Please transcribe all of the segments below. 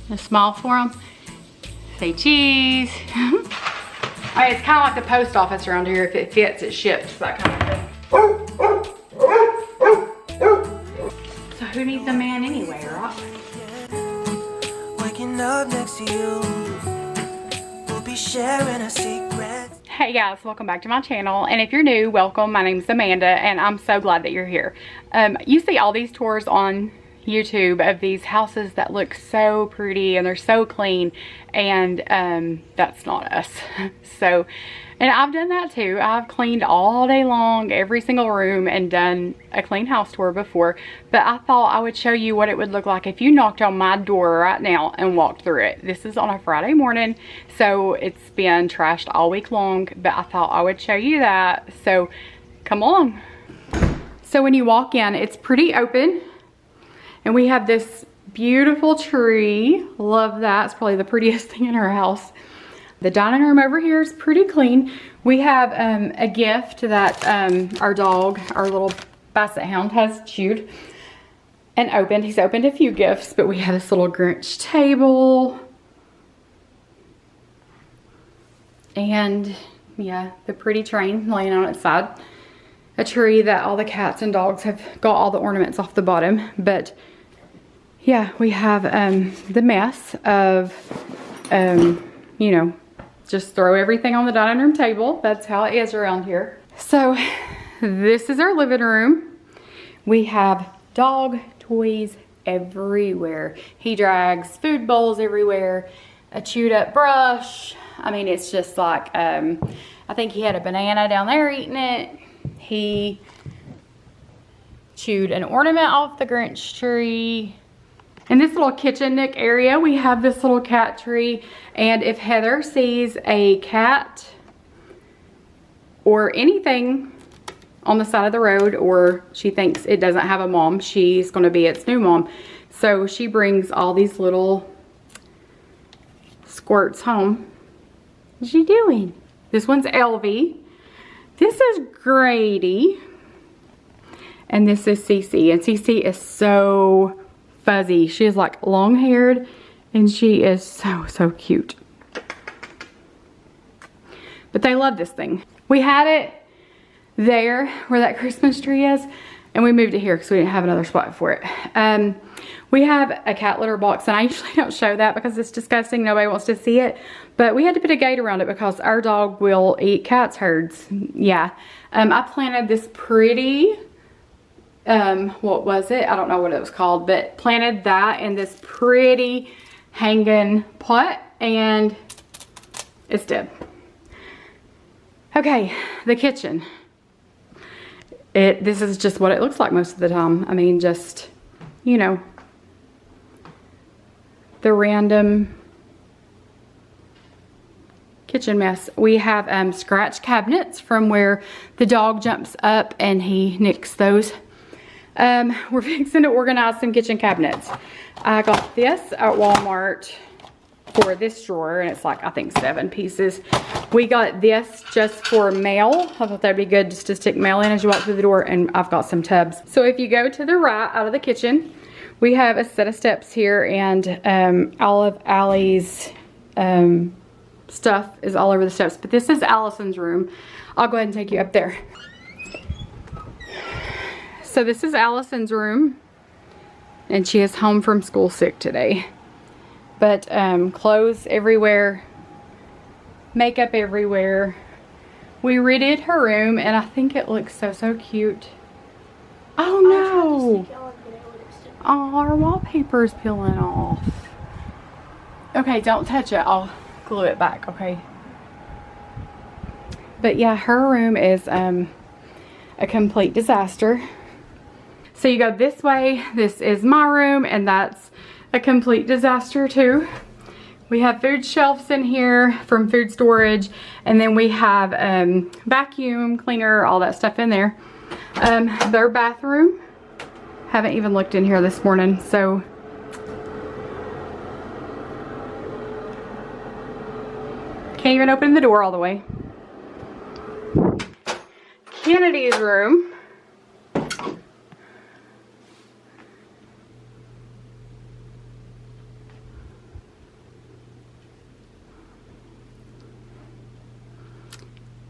A smile for them. Say cheese. Alright, it's kind of like the post office around here. If it fits, it ships, that kind of thing. So who needs a man anyway, right? Waking up next to you, we'll be sharing a secret. Hey guys, welcome back to my channel, and if you're new, welcome. My name's Amanda, and I'm so glad that you're here. You see all these tours on YouTube of these houses that look so pretty and they're so clean, and that's not us. So, and I've done that too. I've cleaned all day long, every single room, and done a clean house tour before, but I thought I would show you what it would look like if you knocked on my door right now and walked through it. This is on a Friday morning, so it's been trashed all week long, but I thought I would show you that, so come along. So when you walk in, it's pretty open. And we have this beautiful tree. Love that. It's probably the prettiest thing in our house. The dining room over here is pretty clean. We have a gift that our dog, our little basset hound, has chewed and opened. He's opened a few gifts, but we have this little Grinch table. And yeah, the pretty train laying on its side. A tree that all the cats and dogs have got all the ornaments off the bottom, but yeah, we have the mess of, you know, just throw everything on the dining room table. That's how it is around here. So this is our living room. We have dog toys everywhere. He drags food bowls everywhere, a chewed up brush. I mean, it's just like, I think he had a banana down there eating it. He chewed an ornament off the Grinch tree. In this little kitchen nook area, we have this little cat tree, and if Heather sees a cat or anything on the side of the road, or she thinks it doesn't have a mom, she's going to be its new mom. So she brings all these little squirts home. What's she doing? This one's Elvie. This is Grady. And this is Cece. And Cece is so fuzzy. She is like long haired, and she is so cute. But they love this thing. We had it there where that Christmas tree is, and we moved it here because we didn't have another spot for it. We have a cat litter box, and I usually don't show that because it's disgusting. Nobody wants to see it, but we had to put a gate around it because our dog will eat cats' herds. Yeah. I planted this pretty, what was it? I don't know what it was called, but planted that in this pretty hanging pot, and it's dead. Okay, the kitchen. This is just what it looks like most of the time. I mean, just, you know, the random kitchen mess. We have scratch cabinets from where the dog jumps up and he nicks those. We're fixing to organize some kitchen cabinets. I got this at Walmart for this drawer, and it's like, I think 7 pieces. We got this just for mail. I thought that'd be good just to stick mail in as you walk through the door, and I've got some tubs. So if you go to the right out of the kitchen, we have a set of steps here, and all of Allie's stuff is all over the steps. But this is Allison's room. I'll go ahead and take you up there. So this is Allison's room, and she is home from school sick today. But clothes everywhere, makeup everywhere. We redid her room, and I think it looks so cute. Oh no! Oh, our wallpaper is peeling off. Okay, don't touch it. I'll glue it back, okay? But yeah, her room is a complete disaster. So you go this way. This is my room, and that's a complete disaster too. We have food shelves in here from food storage, and then we have vacuum cleaner, all that stuff in there. Their bathroom, haven't even looked in here this morning, so can't even open the door all the way. Kennedy's room.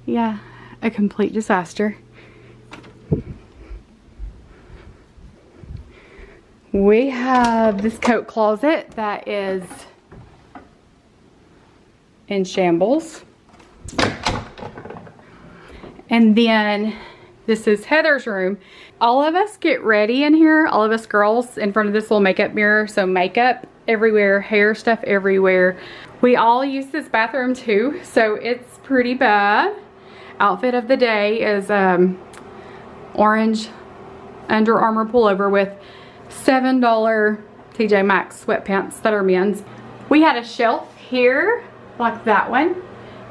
Yeah, a complete disaster. We have this coat closet that is in shambles. And then this is Heather's room. All of us get ready in here, all of us girls, in front of this little makeup mirror. So makeup everywhere, hair stuff everywhere. We all use this bathroom too, so it's pretty bad. Outfit of the day is orange Under Armour pullover with $7 TJ Maxx sweatpants that are men's. We had a shelf here, like that one,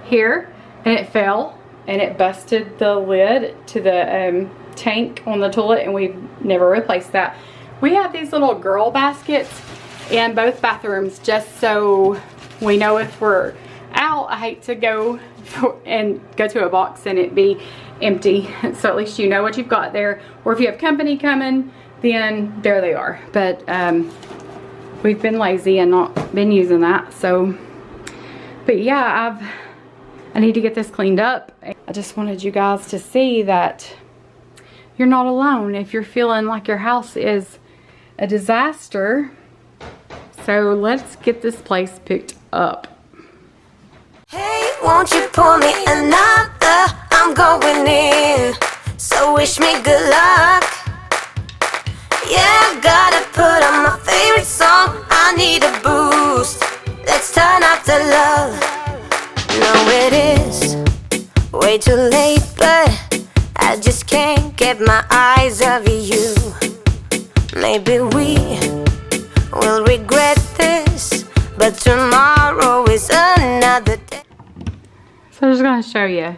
here, and it fell. And it busted the lid to the tank on the toilet, and we've never replaced that. We have these little girl baskets in both bathrooms just so we know if we're out. I hate to go to a box and it be empty, so at least you know what you've got there. Or if you have company coming, then there they are. But we've been lazy and not been using that. So, but yeah, I need to get this cleaned up. I just wanted you guys to see that you're not alone if you're feeling like your house is a disaster. So let's get this place picked up. Hey, won't you pour me another? I'm going in, so wish me good luck. Yeah, gotta put on my favorite song. I need a boost. Let's turn up the love. No, it is way too late, but I just can't get my eyes off you. Maybe we will regret this, but tomorrow is another day. So I'm just going to show you.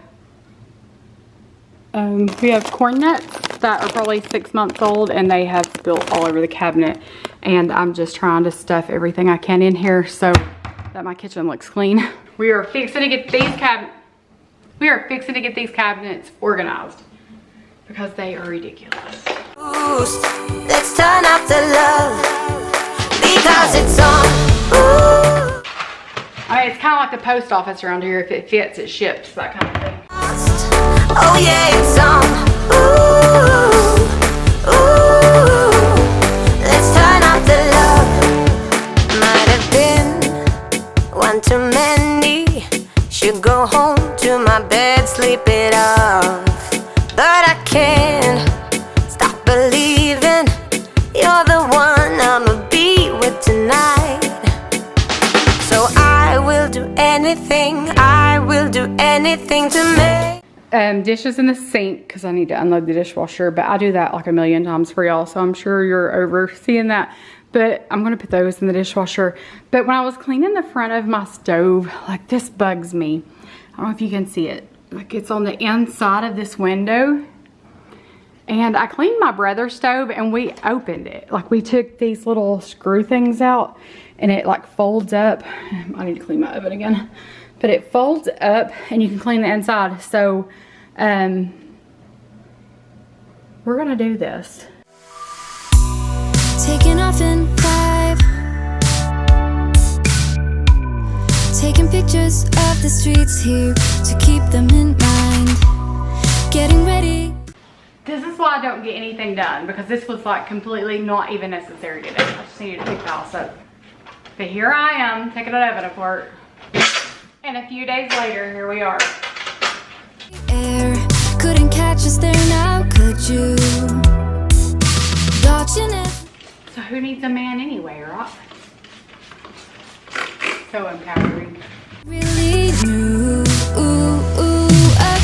We have corn nuts that are probably 6 months old, and they have spilled all over the cabinet. And I'm just trying to stuff everything I can in here so that my kitchen looks clean. We are fixing to get these cabinets organized because they are ridiculous. Let's turn up the love because it's on. Ooh. I mean, it's kind of like the post office around here. If it fits, it ships, that kind of thing. Oh yeah, it's on. Ooh, ooh. Let's turn up the love. Might have been one too many. Should go home to my bed, sleep it off. But I can't stop believing you're the one I'ma be with tonight. So I will do anything to make. Dishes in the sink because I need to unload the dishwasher, but I do that like a million times for y'all, so I'm sure you're overseeing that. But I'm gonna put those in the dishwasher. But when I was cleaning the front of my stove, like, this bugs me. I don't know if you can see it. Like, it's on the inside of this window. And I cleaned my brother's stove and we opened it. Like, we took these little screw things out and it like folds up. I need to clean my oven again. But it folds up and you can clean the inside. So, we're gonna do this. Taking off in 5, taking pictures of the streets here to keep them in mind. Getting ready. This is why I don't get anything done, because this was like completely not even necessary today. I just needed to pick the house up. But here I am taking an oven apart. And a few days later, here we are. Air couldn't catch us there now, could you? Watching it. So who needs a man anyway, right? So empowering. Really knew. A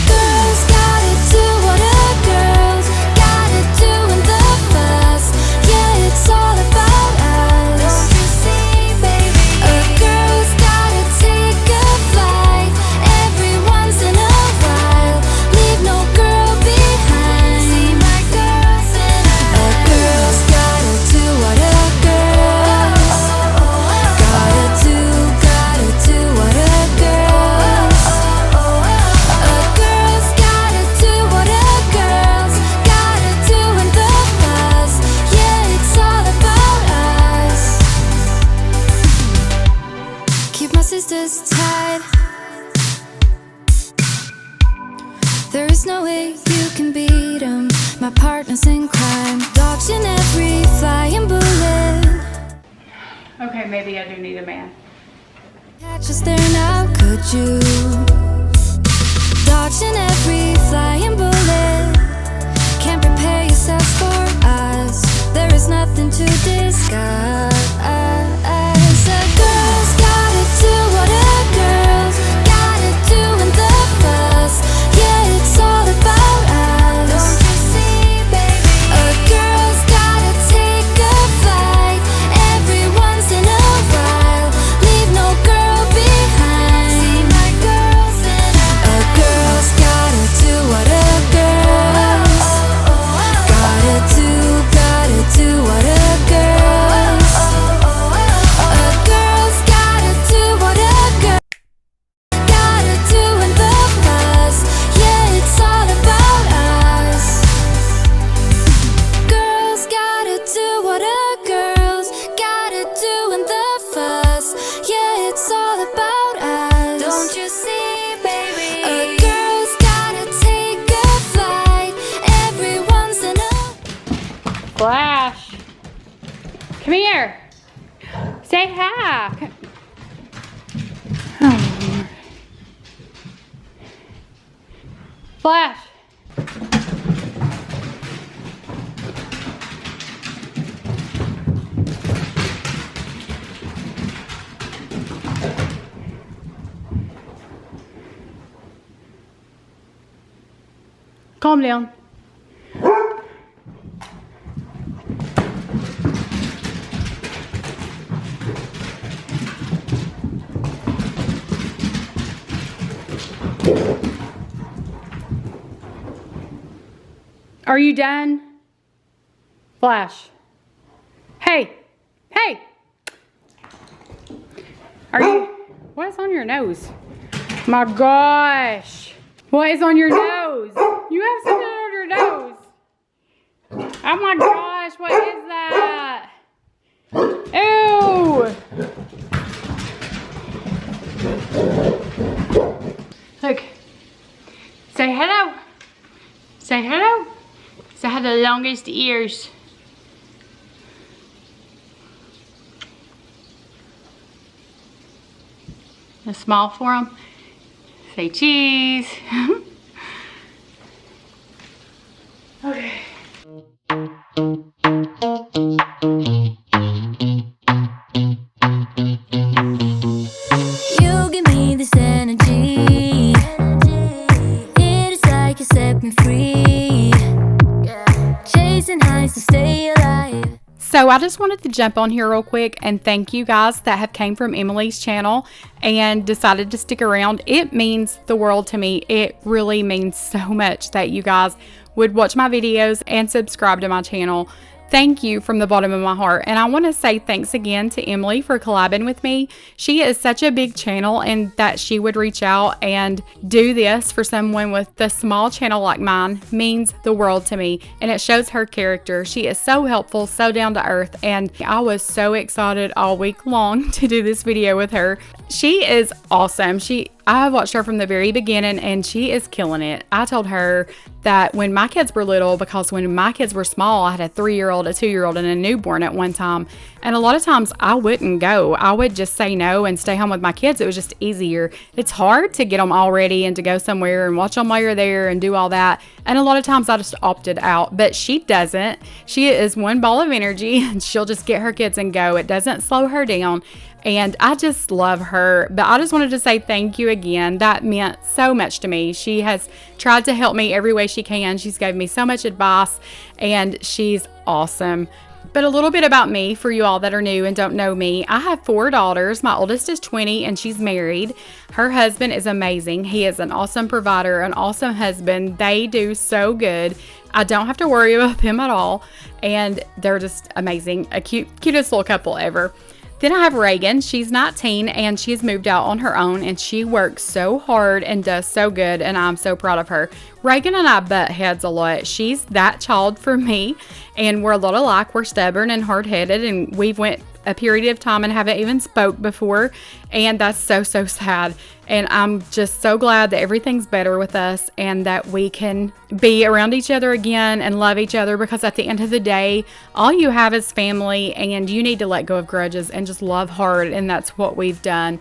girl's gotta do what a girl's gotta do in the bus. Yeah, it's all about us. Don't you see, baby? A girl's gotta take a flight every once in a while. Leave no girl behind. See my girls and I. A girl's gotta do what a girl's gotta do what a girl's. A girl's gotta do what a girl's gotta do in the bus. Yeah, it's all about us. Keep my sisters tied. There is no way you can beat them. My partners in crime, dodging every flying bullet. Okay, maybe I do need a man. Catch us there now, could you? Dodging every flying bullet. Can't prepare yourself for us. There is nothing to discuss. A girl's gotta do what a girl's gotta do in the fuss. Yeah, it's all about us. Don't you see, baby? A girl's gotta take a flight every once in a while. Leave no girl behind. See my girls and I. A girl's gotta do what a girl's gotta do what a girl's. A girl's gotta do what a girl gotta do in the fuss. Yeah, it's all about us. Girls gotta do what a girl's gotta do in the fuss. Yeah, it's all about us. Don't you see, baby? A girl's gotta take a flight every once in a. Flash, come here. Say hi. Oh, Flash. Calm down. Are you done? Flash. Hey. Hey. Are you? What is on your nose? My gosh. What is on your nose? You have something on your nose. Oh my gosh. What is that? Ew. Look. Say hello. Say hello. So I have the longest ears. A small for them. Say cheese. Okay. You give me this energy. It is like you set me free. Chasing highs to stay alive. So I just wanted to jump on here real quick and thank you guys that have came from Emily's channel and decided to stick around. It means the world to me. It really means so much that you guys would watch my videos and subscribe to my channel. Thank you from the bottom of my heart. And I want to say thanks again to Emily for collabing with me. She is such a big channel, and that she would reach out and do this for someone with a small channel like mine means the world to me. And it shows her character. She is so helpful, so down to earth. And I was so excited all week long to do this video with her. She is awesome. I watched her from the very beginning and she is killing it. I told her that when my kids were little, because when my kids were small, I had a 3-year-old, a 2-year-old, and a newborn at one time. And a lot of times I wouldn't go. I would just say no and stay home with my kids. It was just easier. It's hard to get them all ready and to go somewhere and watch them while you're there and do all that. And a lot of times I just opted out, but she doesn't. She is one ball of energy and she'll just get her kids and go. It doesn't slow her down. And I just love her. But I just wanted to say thank you again. That meant so much to me. She has tried to help me every way she can. She's gave me so much advice and she's awesome. But a little bit about me for you all that are new and don't know me. I have 4 daughters. My oldest is 20 and she's married. Her husband is amazing. He is an awesome provider, an awesome husband. They do so good. I don't have to worry about them at all. And they're just amazing. A cutest little couple ever. Then I have Reagan. She's 19 and she's moved out on her own and she works so hard and does so good, and I'm so proud of her. Reagan and I butt heads a lot. She's that child for me, and we're a lot alike. We're stubborn and hard-headed, and we've went a period of time and haven't even spoke before, and that's so sad. And I'm just so glad that everything's better with us and that we can be around each other again and love each other, because at the end of the day, all you have is family, and you need to let go of grudges and just love hard, and that's what we've done.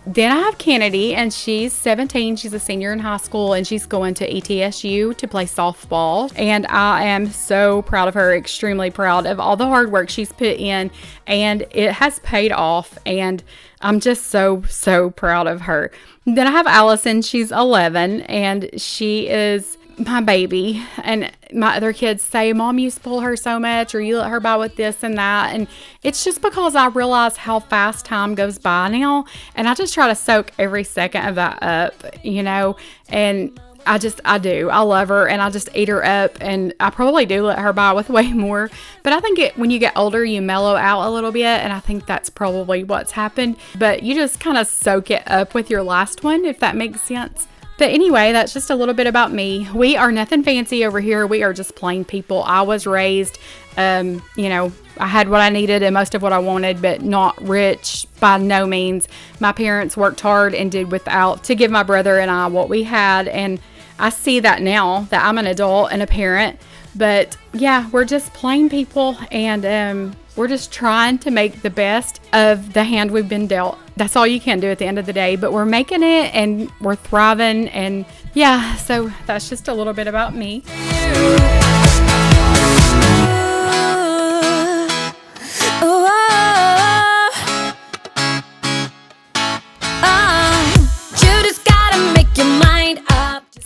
Then I have Kennedy, and she's 17. She's a senior in high school, and she's going to ETSU to play softball. And I am so proud of her, extremely proud of all the hard work she's put in, and it has paid off. And I'm just so proud of her. Then I have Allison. She's 11, and she is my baby. And my other kids say, Mom, you spoil her so much, or you let her buy with this and that. And it's just because I realize how fast time goes by now, and I just try to soak every second of that up, you know. And I do. I love her, and I just eat her up, and I probably do let her buy with way more. But I think when you get older, you mellow out a little bit, and I think that's probably what's happened. But you just kind of soak it up with your last one, if that makes sense. But anyway, that's just a little bit about me. We are nothing fancy over here. We are just plain people. I was raised, you know, I had what I needed and most of what I wanted, but not rich by no means. My parents worked hard and did without to give my brother and I what we had. And I see that now that I'm an adult and a parent. But yeah, we're just plain people, and we're just trying to make the best of the hand we've been dealt. That's all you can do at the end of the day, but we're making it, and we're thriving. And yeah, so that's just a little bit about me.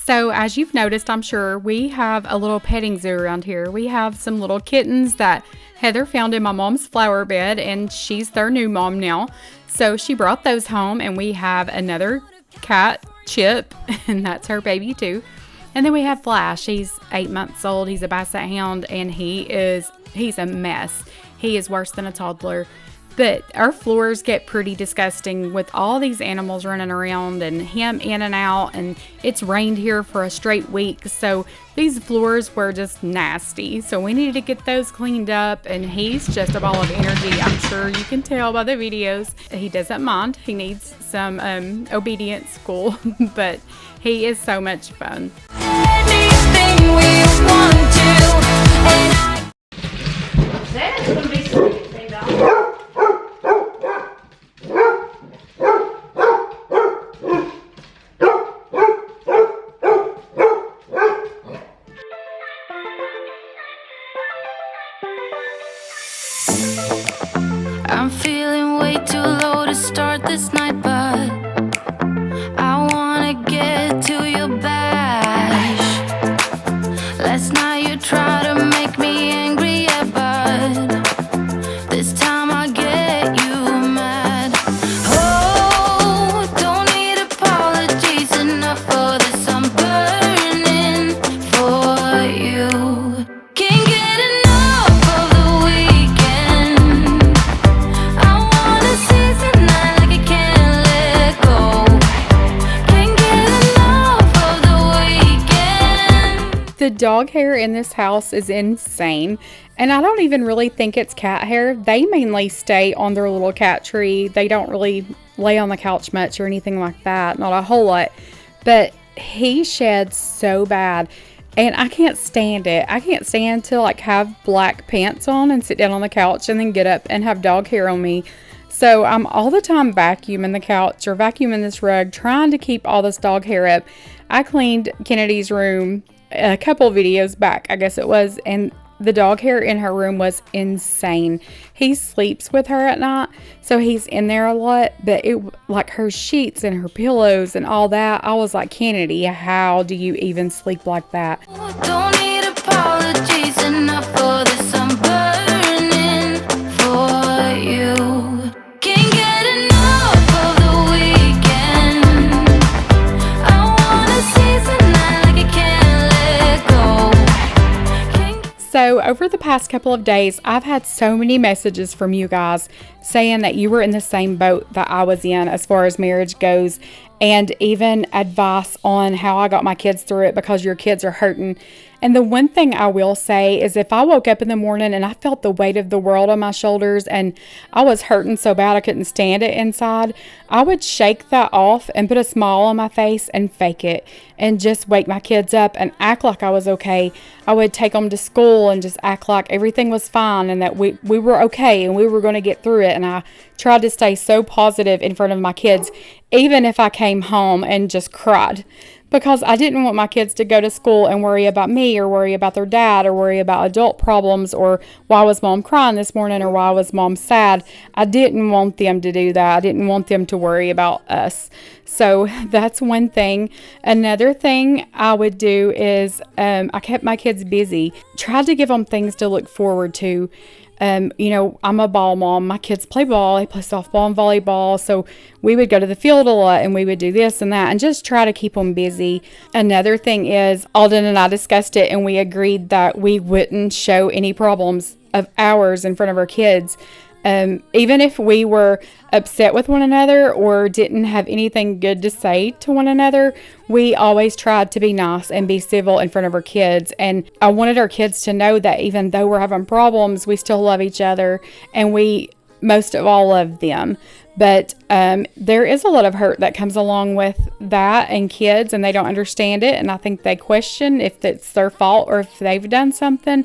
So as you've noticed, I'm sure, we have a little petting zoo around here. We have some little kittens that Heather found in my mom's flower bed, and she's their new mom now. So she brought those home, and we have another cat, Chip, and that's her baby too. And then we have Flash. He's 8 months old. He's a basset hound, and he's a mess. He is worse than a toddler. But our floors get pretty disgusting with all these animals running around and him in and out, and it's rained here for a straight week, so these floors were just nasty. So we needed to get those cleaned up, and he's just a ball of energy. I'm sure you can tell by the videos. He doesn't mind. He needs some obedience school, but he is so much fun. Anything we want to, that's gonna be sweet. I'm feeling way too low to start this night, but I wanna get to your bash. Last night you tried to make me angry, yeah, but this time I get you mad. Oh, don't need apologies enough for this. I'm burning for you. Can't get enough of the weekend. I wanna seize the night like I can't let go. Can't get enough of the weekend. The dog hair in this house is insane, and I don't even really think it's cat hair. They mainly stay on their little cat tree. They don't really lay on the couch much or anything like that, not a whole lot. But he sheds so bad, and I can't stand it. I can't stand to like have black pants on and sit down on the couch and then get up and have dog hair on me. So I'm all the time vacuuming the couch or vacuuming this rug, trying to keep all this dog hair up. I cleaned Kennedy's room a couple videos back, I guess it was, and the dog hair in her room was insane. He sleeps with her at night, so he's in there a lot, but it, like her sheets and her pillows and all that, I was like, Kennedy, how do you even sleep like that? Don't need apologies enough for this. I'm burning for you. Can't get enough of the weekend. I wanna seize the night like I can't let go. So So over the past couple of days, I've had so many messages from you guys saying that you were in the same boat that I was in as far as marriage goes, and even advice on how I got my kids through it because your kids are hurting. And the one thing I will say is if I woke up in the morning and I felt the weight of the world on my shoulders and I was hurting so bad I couldn't stand it inside, I would shake that off and put a smile on my face and fake it and just wake my kids up and act like I was okay. I would take them to school and just act like everything was fine and that we were okay and we were going to get through it. And I tried to stay so positive in front of my kids, even if I came home and just cried, because I didn't want my kids to go to school and worry about me or worry about their dad or worry about adult problems or why was mom crying this morning or why was mom sad. I didn't want them to do that. I didn't want them to worry about us. So that's one thing. Another thing I would do is I kept my kids busy, tried to give them things to look forward to. You know, I'm a ball mom. My kids play ball. They play softball and volleyball. So we would go to the field a lot and we would do this and that and just try to keep them busy. Another thing is Alden and I discussed it and we agreed that we wouldn't show any problems of ours in front of our kids. Even if we were upset with one another or didn't have anything good to say to one another, we always tried to be nice and be civil in front of our kids. And I wanted our kids to know that even though we're having problems, we still love each other and we most of all love them. But there is a lot of hurt that comes along with that and kids, and they don't understand it. And I think they question if it's their fault or if they've done something.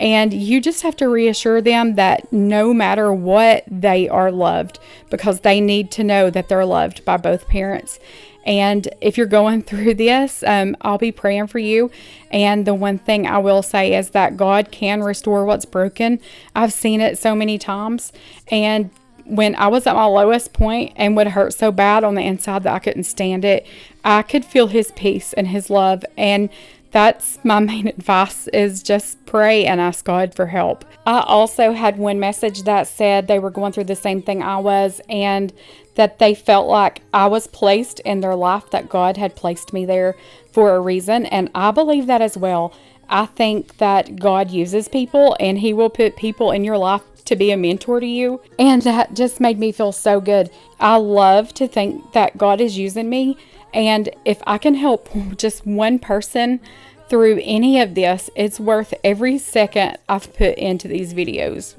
And you just have to reassure them that no matter what, they are loved, because they need to know that they're loved by both parents. And if you're going through this, I'll be praying for you. And the one thing I will say is that God can restore what's broken. I've seen it so many times. And when I was at my lowest point and would hurt so bad on the inside that I couldn't stand it, I could feel his peace and his love. And that's my main advice, is just pray and ask God for help. I also had one message that said they were going through the same thing I was and that they felt like I was placed in their life, that God had placed me there for a reason. And I believe that as well. I think that God uses people and he will put people in your life to be a mentor to you. And that just made me feel so good. I love to think that God is using me. And if I can help just one person through any of this, it's worth every second I've put into these videos.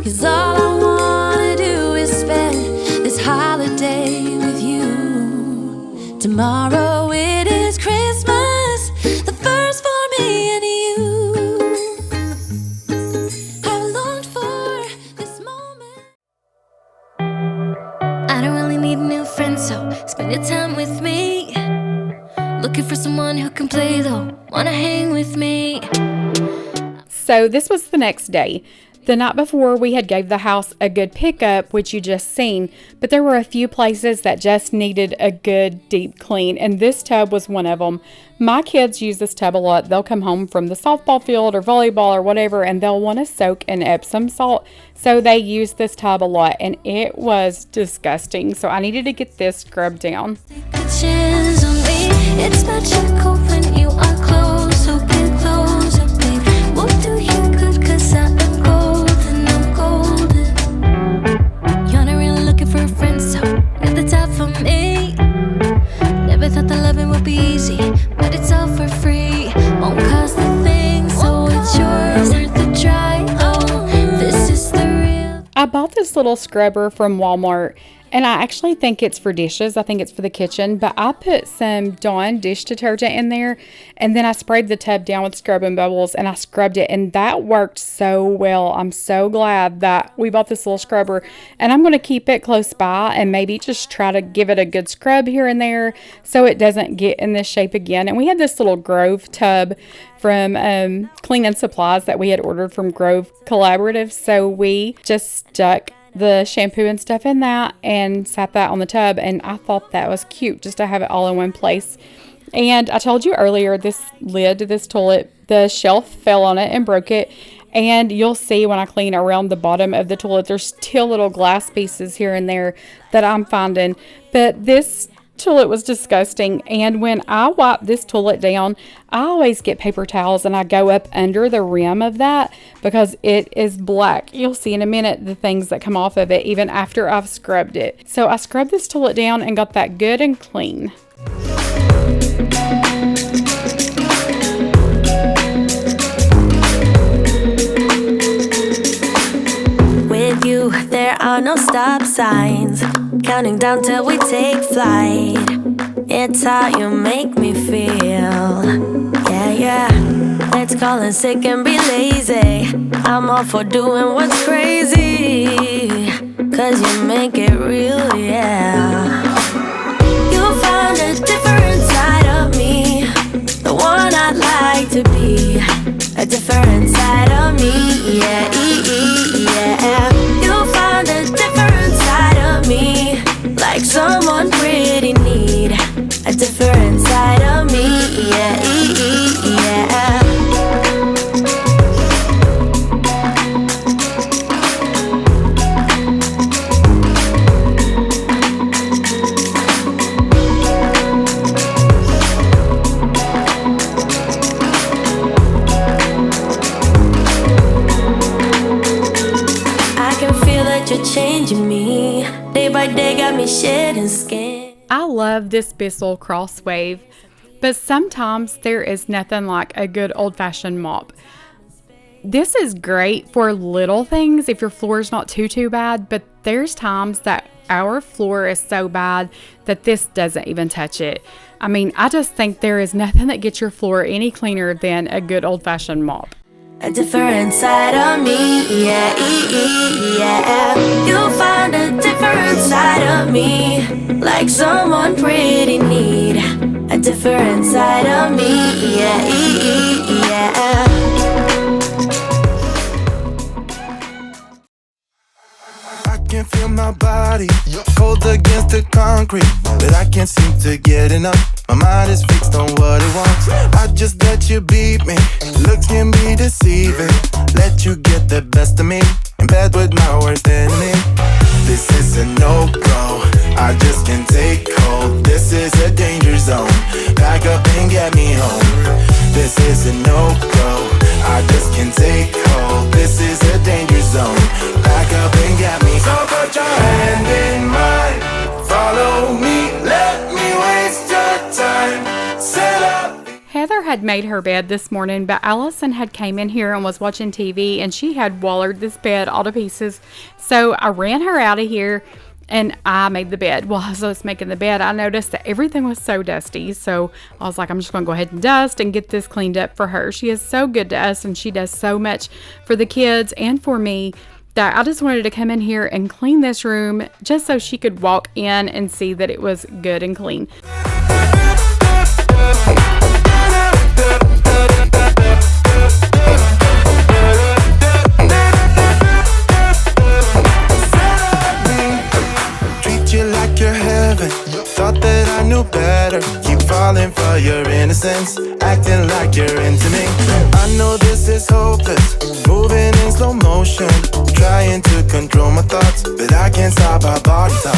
Cause all I wanna do is spend this holiday with you. Tomorrow it is Christmas, the first for me and you. I've longed for this moment. I don't really need a new friend, so spend your time with me. Looking for someone who can play though, wanna hang with me. So this was the next day. The night before, we had gave the house a good pickup, which you just seen, but there were a few places that just needed a good deep clean, and this tub was one of them. My kids use this tub a lot. They'll come home from the softball field or volleyball or whatever, and they'll want to soak in Epsom salt, so they use this tub a lot, and it was disgusting, so I needed to get this scrubbed down. It's magical when you are close, so get closer, babe. We'll do you good, cause I am golden, I'm golden. You're not really looking for a friend, so at the top for me. Never thought that loving would be easy, but it's all for free. Won't cost a thing, so it's yours, worth the try. Oh, this is the real. I bought this little scrubber from Walmart, and I actually think it's for dishes. I think it's for the kitchen, but I put some Dawn dish detergent in there, and then I sprayed the tub down with scrubbing bubbles, and I scrubbed it, and that worked so well. I'm so glad that we bought this little scrubber, and I'm going to keep it close by and maybe just try to give it a good scrub here and there so it doesn't get in this shape again. And we had this little Grove tub from cleaning supplies that we had ordered from Grove Collaborative, so we just stuck the shampoo and stuff in that and sat that on the tub, and I thought that was cute just to have it all in one place. And I told you earlier, this lid to this toilet, the shelf fell on it and broke it, And you'll see when I clean around the bottom of the toilet, there's still little glass pieces here and there that I'm finding. But this toilet was disgusting. And when I wipe this toilet down, I always get paper towels and I go up under the rim of that because it is black. You'll see in a minute the things that come off of it even after I've scrubbed it. So I scrubbed this toilet down and got that good and clean. With you, there are no stop signs. Counting down till we take flight. It's how you make me feel. Yeah, yeah. Let's call in sick and be lazy. I'm all for doing what's crazy. Cause you make it real, yeah. You'll find a different side of me. The one I'd like to be. A different side of me, yeah, yeah. You'll find a different side of me, like someone pretty neat. A different side of me, yeah, yeah. You're changing me. Day by day got me shedding skin. I love this Bissell Crosswave, but sometimes there is nothing like a good old-fashioned mop. This is great for little things if your floor is not too bad, but there's times that our floor is so bad that this doesn't even touch it. I mean, I just think there is nothing that gets your floor any cleaner than a good old-fashioned mop. A different side of me, yeah, yeah. You'll find a different side of me, like someone pretty neat. A different side of me, yeah, yeah. I can feel my body cold against the concrete, but I can't seem to get enough. My mind is fixed on what it wants. I just let you beat me. Looks can be deceiving. Let you get the best of me. In bed with my worst enemy. This is a no-go. I just can't take hold. This is a danger zone. Pack up and get me home. This is a no-go. I just can't take hold. This is a danger zone. Pack up and get me. So put your hand in mine. Follow me. Let me waste your time. Set up. Heather had made her bed this morning, but Allison had came in here and was watching TV, and she had wallered this bed all to pieces. So I ran her out of here and I made the bed. While I was making the bed, I noticed that everything was so dusty. So I was like, I'm just going to go ahead and dust and get this cleaned up for her. She is so good to us, and she does so much for the kids and for me that I just wanted to come in here and clean this room just so she could walk in and see that it was good and clean. Thought that I knew better. Keep falling for your innocence, acting like you're into me. I know this is hopeless, moving in slow motion, trying to control my thoughts, but I can't stop our body talk.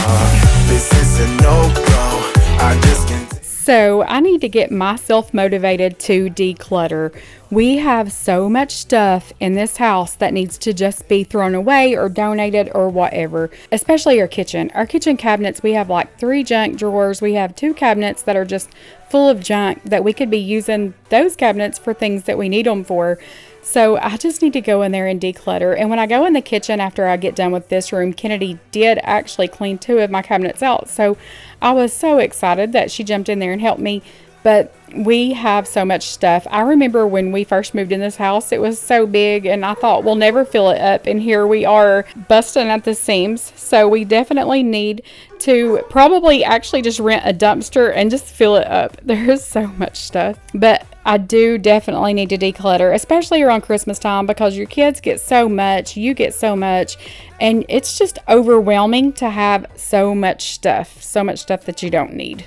This is a no-go. I just can't. So I need to get myself motivated to declutter. We have so much stuff in this house that needs to just be thrown away or donated or whatever, especially our kitchen. Our kitchen cabinets, we have like 3 junk drawers. We have 2 cabinets that are just full of junk that we could be using those cabinets for things that we need them for. So I just need to go in there and declutter. And when I go in the kitchen after I get done with this room, Kennedy did actually clean 2 of my cabinets out. So I was so excited that she jumped in there and helped me. But we have so much stuff. I remember when we first moved in this house, it was so big and I thought we'll never fill it up. And here we are busting at the seams. So we definitely need to probably actually just rent a dumpster and just fill it up. There's so much stuff. But I do definitely need to declutter, especially around Christmas time, because your kids get so much, you get so much, and it's just overwhelming to have so much stuff that you don't need.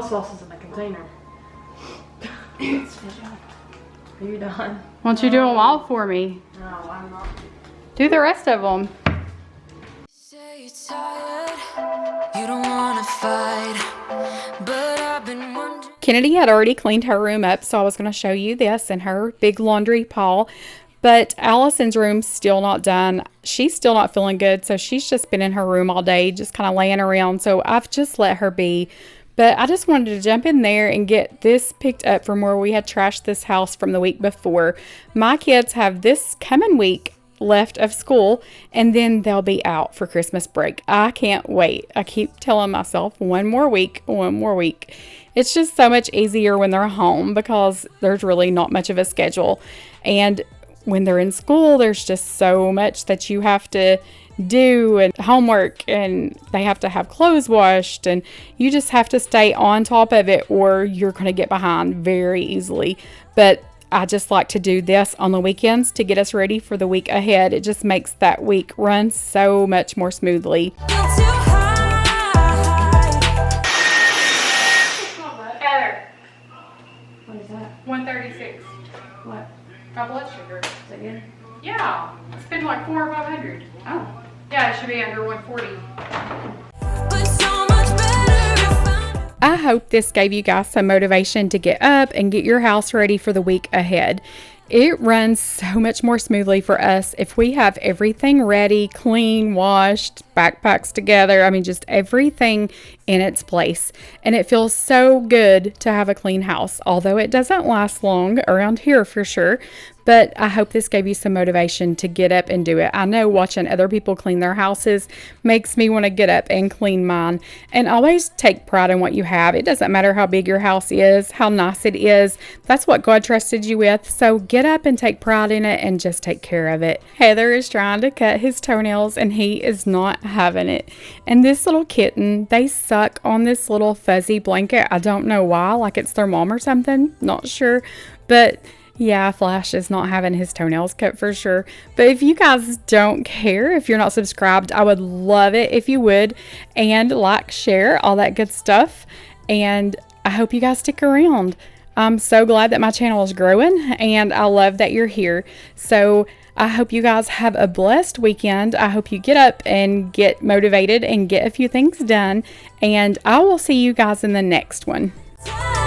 soy sauce is in a container. Are you done? Why don't you do them all for me? No, I'm not. Do the rest of them. Say you're tired, you don't wanna fight, but I've been wondering. Kennedy had already cleaned her room up, so I was going to show you this in her big laundry pile. But Allison's room's still not done. She's still not feeling good, so she's just been in her room all day, just kind of laying around. So I've just let her be. But I just wanted to jump in there and get this picked up from where we had trashed this house from the week before. My kids have this coming week left of school, and then they'll be out for Christmas break. I can't wait. I keep telling myself one more week. It's just so much easier when they're home because there's really not much of a schedule. And when they're in school, there's just so much that you have to do, and homework, and they have to have clothes washed, and you just have to stay on top of it or you're going to get behind very easily. But I just like to do this on the weekends to get us ready for the week ahead. It just makes that week run so much more smoothly. Heather. What is that? 136. What? My blood sugar. Is that good? Yeah. It's been like 400 or 500. Oh. Yeah, it should be under 140. But so much better if I hope this gave you guys some motivation to get up and get your house ready for the week ahead. It runs so much more smoothly for us if we have everything ready, clean, washed, backpacks together. I mean, just everything in its place. And it feels so good to have a clean house, although it doesn't last long around here for sure. But I hope this gave you some motivation to get up and do it. I know watching other people clean their houses makes me want to get up and clean mine. And always take pride in what you have. It doesn't matter how big your house is, how nice it is. That's what God trusted you with. So get up and take pride in it and just take care of it. Heather is trying to cut his toenails and he is not having it. And this little kitten, they suck on this little fuzzy blanket. I don't know why, like it's their mom or something. Not sure. But yeah, Flash is not having his toenails cut for sure. But if you guys don't care, if you're not subscribed, I would love it if you would. And like, share, all that good stuff. And I hope you guys stick around. I'm so glad that my channel is growing and I love that you're here. So I hope you guys have a blessed weekend. I hope you get up and get motivated and get a few things done. And I will see you guys in the next one. I